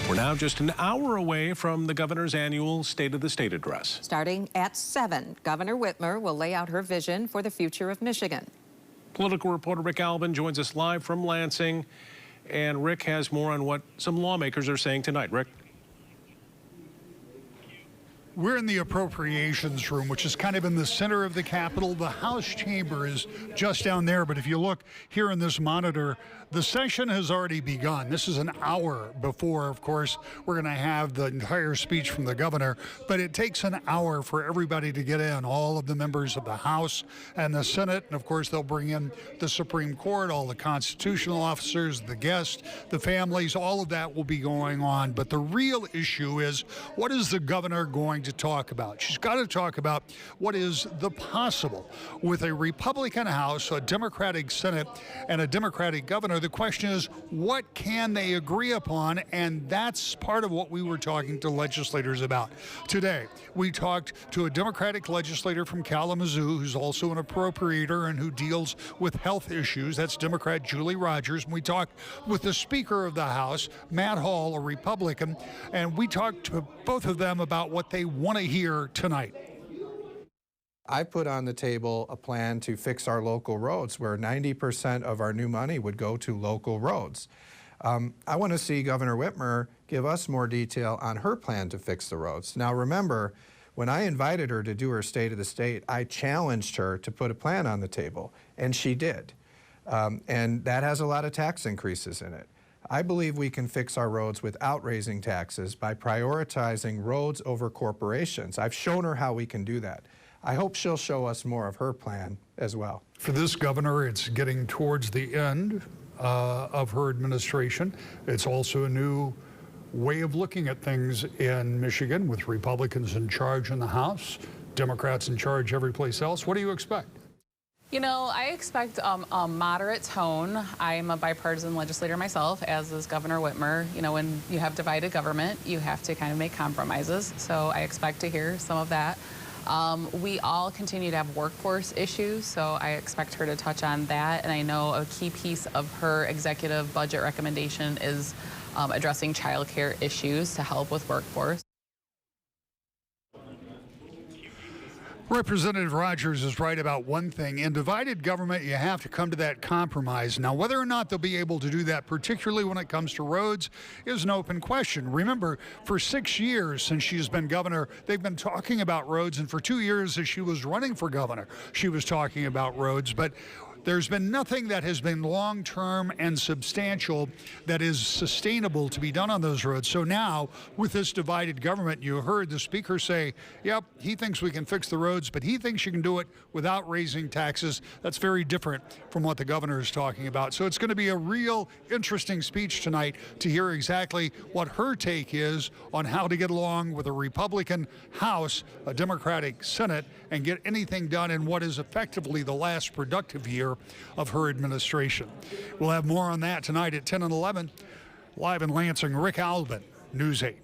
We're now just an hour away from the governor's annual State of the State address. Starting at 7, Governor Whitmer will lay out her vision for the future of Michigan. Political reporter Rick Albin joins us live from Lansing. And Rick has more on what some lawmakers are saying tonight. Rick? We're in the appropriations room, which is kind of in the center of the Capitol. The House chamber is just down there, but if you look here in this monitor, the session has already begun. This is an hour before, of course, we're going to have the entire speech from the governor, but it takes an hour for everybody to get in, all of the members of the House and the Senate, and of course they'll bring in the Supreme Court, all the constitutional officers, the guests, the families, all of that will be going on. But the real issue is, what is the governor going to talk about? She's got to talk about what is the possible with a Republican House, a Democratic Senate, and a Democratic governor. The question is, what can they agree upon? And that's part of what we were talking to legislators about today. We talked to a Democratic legislator from Kalamazoo who's also an appropriator and who deals with health issues. That's Democrat Julie Rogers. And we talked with the Speaker of the House, Matt Hall, a Republican, and we talked to both of them about what they want to hear tonight. I put on the table a plan to fix our local roads where 90% of our new money would go to local roads. I want to see Governor Whitmer give us more detail on her plan to fix the roads. Now remember, when I invited her to do her State of the State, I challenged her to put a plan on the table, and she did. And that has a lot of tax increases in it. I believe we can fix our roads without raising taxes by prioritizing roads over corporations. I've shown her how we can do that. I hope she'll show us more of her plan as well. For this governor, it's getting towards the end of her administration. It's also a new way of looking at things in Michigan with Republicans in charge in the House, Democrats in charge every place else. What do you expect? You know, I expect a moderate tone. I'm a bipartisan legislator myself, as is Governor Whitmer. You know, when you have divided government, you have to kind of make compromises. So I expect to hear some of that. We all continue to have workforce issues, so I expect her to touch on that. And I know a key piece of her executive budget recommendation is addressing childcare issues to help with workforce. Representative Rogers is right about one thing. In divided government, you have to come to that compromise. Now, whether or not they'll be able to do that, particularly when it comes to roads, is an open question. Remember, for 6 years since she's been governor, they've been talking about roads, and for 2 years as she was running for governor, she was talking about roads. But there's been nothing that has been long-term and substantial that is sustainable to be done on those roads. So now, with this divided government, you heard the Speaker say, yep, he thinks we can fix the roads, but he thinks you can do it without raising taxes. That's very different from what the governor is talking about. So it's going to be a real interesting speech tonight to hear exactly what her take is on how to get along with a Republican House, a Democratic Senate, and get anything done in what is effectively the last productive year of her administration. We'll have more on that tonight at 10 and 11. Live in Lansing, Rick Albin, News 8.